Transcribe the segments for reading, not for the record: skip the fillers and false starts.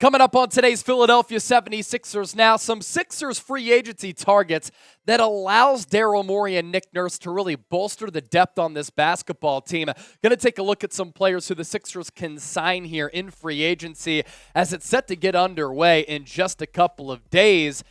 Coming up on today's Philadelphia 76ers now, some Sixers free agency targets that allows Daryl Morey and Nick Nurse to really bolster the depth on this basketball team. Going to take a look at some players who the Sixers can sign here in free agency as it's set to get underway in just a couple of days.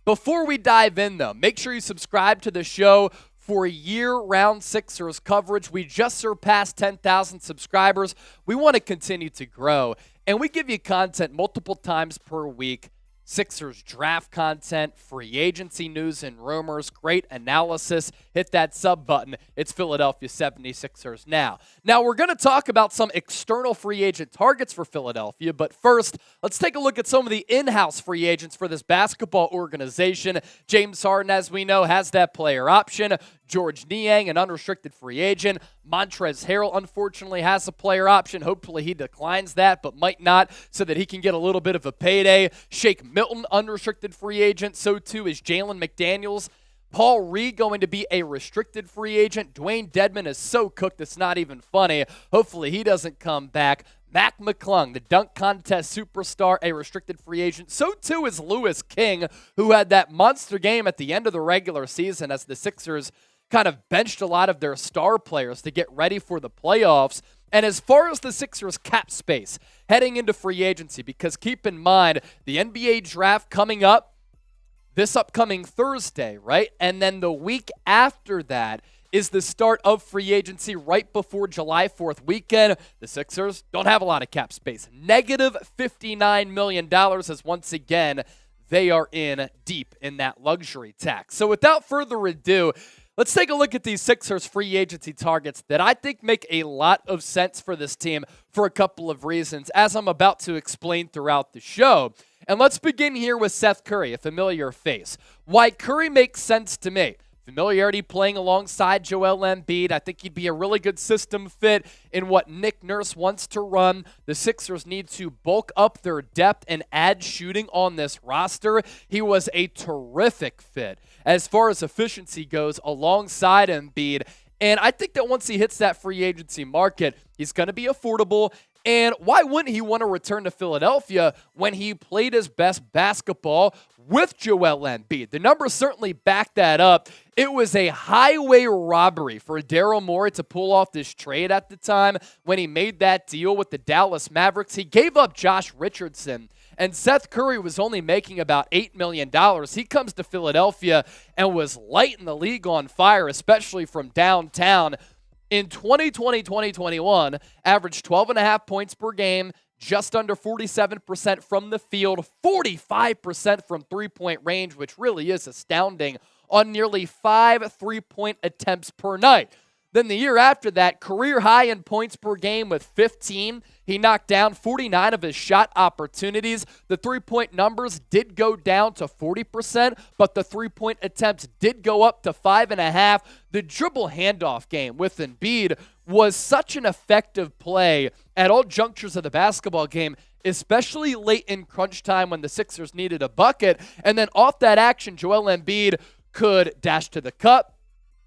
Before we dive in, though, make sure you subscribe to the show for year-round Sixers coverage. We just surpassed 10,000 subscribers. We want to continue to grow, and we give you content multiple times per week. Sixers draft content, free agency news and rumors, great analysis. Hit that sub button. It's Philadelphia 76ers now. Now, we're going to talk about some external free agent targets for Philadelphia, but first, let's take a look at some of the in-house free agents for this basketball organization. James Harden, as we know, has that player option. George Niang, an unrestricted free agent. Montrezl Harrell, unfortunately, has a player option. Hopefully he declines that, but might not, so that he can get a little bit of a payday. Shake Milton, unrestricted free agent. So too is Jalen McDaniels. Paul Reed going to be a restricted free agent. Dwayne Dedmon is so cooked it's not even funny. Hopefully he doesn't come back. Mac McClung, the dunk contest superstar, a restricted free agent. So too is Lewis King, who had that monster game at the end of the regular season as the Sixers kind of benched a lot of their star players to get ready for the playoffs. And as far as the Sixers cap space heading into free agency, because keep in mind, the NBA draft coming up this upcoming Thursday, right? And then the week after that is the start of free agency right before July 4th weekend. The Sixers don't have a lot of cap space. Negative $59 million as once again, they are in deep in that luxury tax. So without further ado, let's take a look at these Sixers free agency targets that I think make a lot of sense for this team for a couple of reasons, as I'm about to explain throughout the show. And let's begin here with Seth Curry, a familiar face. Why Curry makes sense to me. Familiarity playing alongside Joel Embiid. I think he'd be a really good system fit in what Nick Nurse wants to run. The Sixers need to bulk up their depth and add shooting on this roster. He was a terrific fit as far as efficiency goes alongside Embiid. And I think that once he hits that free agency market, he's going to be affordable. And why wouldn't he want to return to Philadelphia when he played his best basketball with Joel Embiid? The numbers certainly back that up. It was a highway robbery for Daryl Morey to pull off this trade at the time when he made that deal with the Dallas Mavericks. He gave up Josh Richardson, and Seth Curry was only making about $8 million. He comes to Philadelphia and was lighting the league on fire, especially from downtown. In 2020-2021, averaged 12.5 points per game, just under 47% from the field, 45% from three-point range, which really is astounding, on nearly 5 three-point attempts per night. Then the year after that, career high in points per game with 15. He knocked down 49 of his shot opportunities. The three-point numbers did go down to 40%, but the three-point attempts did go up to 5.5. The dribble handoff game with Embiid was such an effective play at all junctures of the basketball game, especially late in crunch time when the Sixers needed a bucket. And then off that action, Joel Embiid could dash to the cup.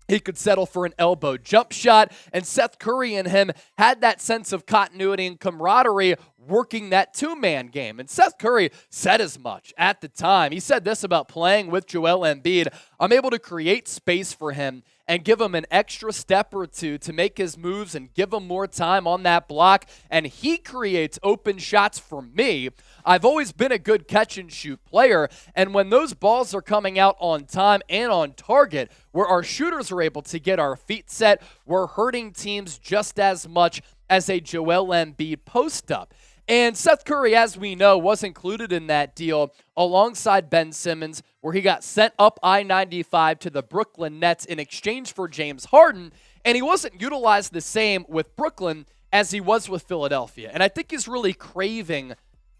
He could settle for an elbow jump shot, and Seth Curry and him had that sense of continuity and camaraderie working that two-man game. And Seth Curry said as much at the time. He said this about playing with Joel Embiid: I'm able to create space for him and give him an extra step or two to make his moves and give him more time on that block, and he creates open shots for me. I've always been a good catch-and-shoot player, and when those balls are coming out on time and on target, where our shooters are able to get our feet set, we're hurting teams just as much as a Joel Embiid post-up. And Seth Curry, as we know, was included in that deal alongside Ben Simmons, where he got sent up I-95 to the Brooklyn Nets in exchange for James Harden, and he wasn't utilized the same with Brooklyn as he was with Philadelphia. And I think he's really craving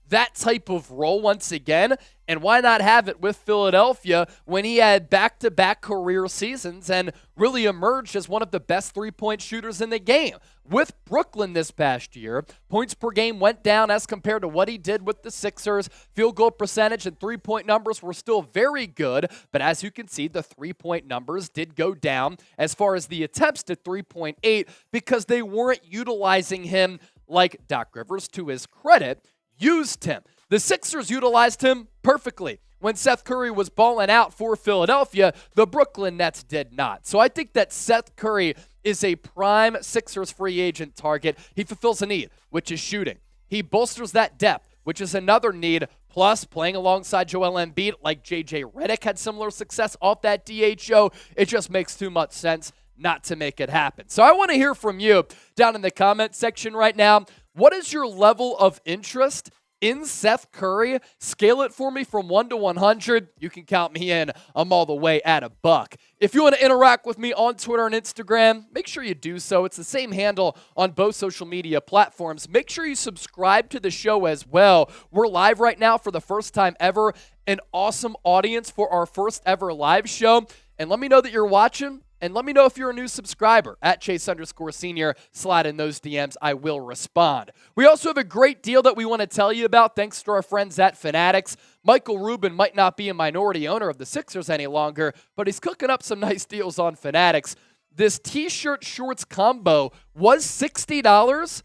that type of role once again, and why not have it with Philadelphia when he had back-to-back career seasons and really emerged as one of the best three-point shooters in the game. With Brooklyn this past year, points per game went down as compared to what he did with the Sixers. Field goal percentage and three-point numbers were still very good, but as you can see, the three-point numbers did go down as far as the attempts to 3.8 because they weren't utilizing him like Doc Rivers, to his credit, used him. The Sixers utilized him perfectly. When Seth Curry was balling out for Philadelphia, the Brooklyn Nets did not. So I think that Seth Curry is a prime Sixers free agent target. He fulfills a need, which is shooting. He bolsters that depth, which is another need. Plus, playing alongside Joel Embiid, like J.J. Redick had similar success off that DHO, it just makes too much sense not to make it happen. So I want to hear from you down in the comment section right now. What is your level of interest in Seth Curry? Scale it for me from 1 to 100. You can count me in. I'm all the way at $1. If you want to interact with me on Twitter and Instagram, make sure you do so. It's the same handle on both social media platforms. Make sure you subscribe to the show as well. We're live right now for the first time ever. An awesome audience for our first ever live show. And let me know that you're watching. And let me know if you're a new subscriber at Chase_Senior. Slide in those DMs. I will respond. We also have a great deal that we want to tell you about thanks to our friends at Fanatics. Michael Rubin might not be a minority owner of the Sixers any longer, but he's cooking up some nice deals on Fanatics. This t-shirt shorts combo was $60.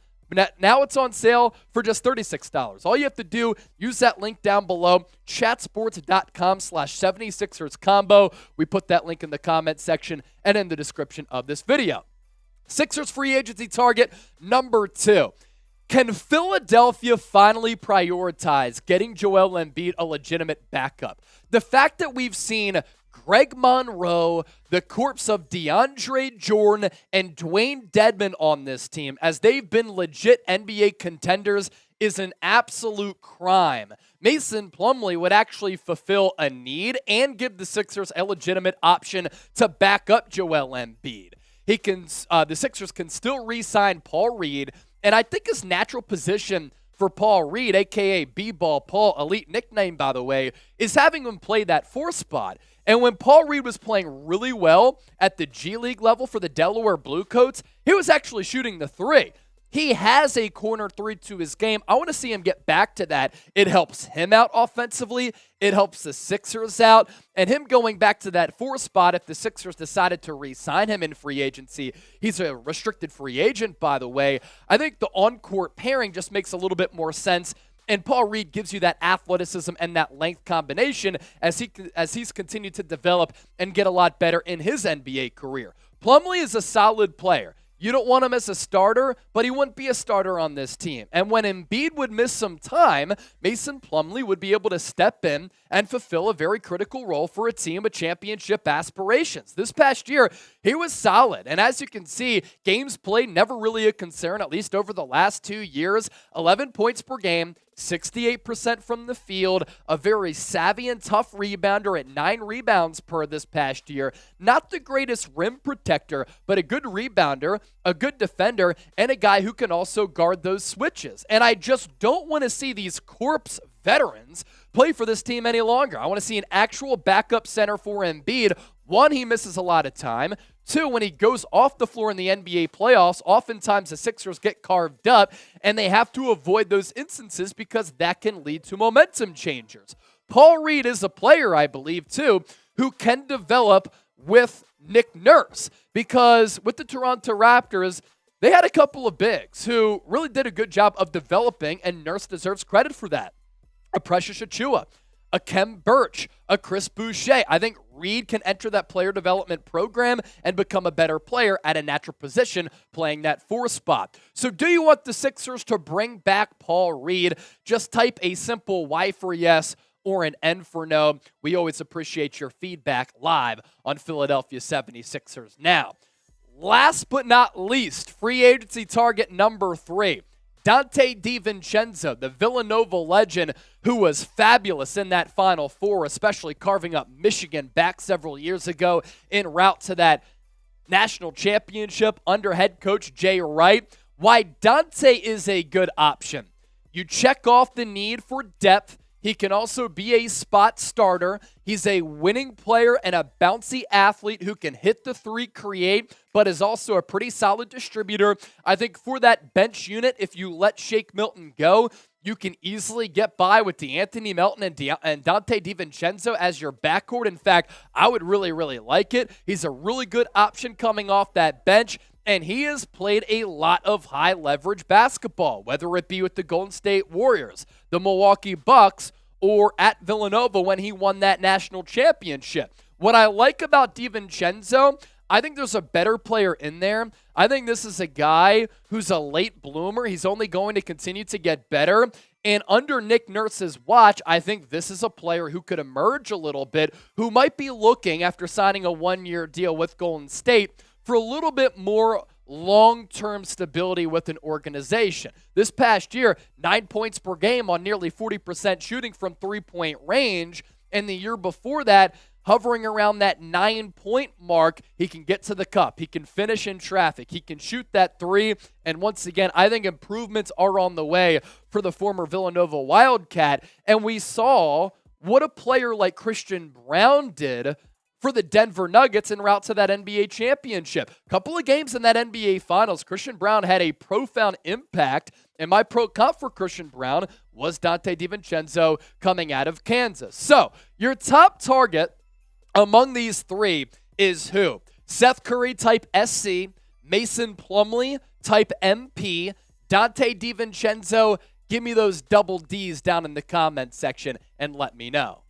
Now it's on sale for just $36. All you have to do, use that link down below, chatsports.com/76ers combo. We put that link in the comment section and in the description of this video. Sixers free agency target number 2. Can Philadelphia finally prioritize getting Joel Embiid a legitimate backup? The fact that we've seen Greg Monroe, the corpse of DeAndre Jordan, and Dwayne Dedmon on this team, as they've been legit NBA contenders, is an absolute crime. Mason Plumlee would actually fulfill a need and give the Sixers a legitimate option to back up Joel Embiid. The Sixers can still re-sign Paul Reed, and I think his natural position for Paul Reed, a.k.a. B-Ball Paul, elite nickname, by the way, is having him play that 4 spot. And when Paul Reed was playing really well at the G League level for the Delaware Bluecoats, he was actually shooting the 3. He has a corner 3 to his game. I want to see him get back to that. It helps him out offensively. It helps the Sixers out. And him going back to that 4 spot, if the Sixers decided to re-sign him in free agency, he's a restricted free agent, by the way. I think the on-court pairing just makes a little bit more sense. And Paul Reed gives you that athleticism and that length combination as he's continued to develop and get a lot better in his NBA career. Plumlee is a solid player. You don't want him as a starter, but he wouldn't be a starter on this team. And when Embiid would miss some time, Mason Plumlee would be able to step in and fulfill a very critical role for a team with championship aspirations. This past year, he was solid. And as you can see, games played never really a concern, at least over the last 2 years. 11 points per game, 68% from the field, a very savvy and tough rebounder at 9 rebounds per this past year. Not the greatest rim protector, but a good rebounder, a good defender, and a guy who can also guard those switches. And I just don't want to see these corpse veterans play for this team any longer. I want to see an actual backup center for Embiid. 1, he misses a lot of time. 2, when he goes off the floor in the NBA playoffs, oftentimes the Sixers get carved up, and they have to avoid those instances because that can lead to momentum changers. Paul Reed is a player, I believe, too, who can develop with Nick Nurse, because with the Toronto Raptors, they had a couple of bigs who really did a good job of developing, and Nurse deserves credit for that. A Precious Achiuwa, a Kem Birch, a Chris Boucher. I think Reed can enter that player development program and become a better player at a natural position playing that 4 spot. So do you want the Sixers to bring back Paul Reed? Just type a simple Y for yes or an N for no. We always appreciate your feedback live on Philadelphia 76ers. Now, last but not least, free agency target number 3. Donte DiVincenzo, the Villanova legend who was fabulous in that Final Four, especially carving up Michigan back several years ago en route to that national championship under head coach Jay Wright. Why Donte is a good option. You check off the need for depth. He can also be a spot starter. He's a winning player and a bouncy athlete who can hit the 3, create, but is also a pretty solid distributor. I think for that bench unit, if you let Shake Milton go, you can easily get by with DeAnthony Melton and Donte DiVincenzo as your backcourt. In fact, I would really, really like it. He's a really good option coming off that bench. And he has played a lot of high leverage basketball, whether it be with the Golden State Warriors, the Milwaukee Bucks, or at Villanova when he won that national championship. What I like about DiVincenzo, I think there's a better player in there. I think this is a guy who's a late bloomer. He's only going to continue to get better. And under Nick Nurse's watch, I think this is a player who could emerge a little bit, who might be looking, after signing a one-year deal with Golden State, for a little bit more long-term stability with an organization. This past year, 9 points per game on nearly 40% shooting from three-point range. And the year before that, hovering around that 9-point mark, he can get to the cup. He can finish in traffic. He can shoot that three. And once again, I think improvements are on the way for the former Villanova Wildcat. And we saw what a player like Christian Braun did for the Denver Nuggets en route to that NBA championship. Couple of games in that NBA Finals, Christian Braun had a profound impact, and my pro comp for Christian Braun was Donte DiVincenzo coming out of Kansas. So, your top target among these three is who? Seth Curry type SC, Mason Plumlee type MP, Donte DiVincenzo. Give me those double Ds down in the comment section and let me know.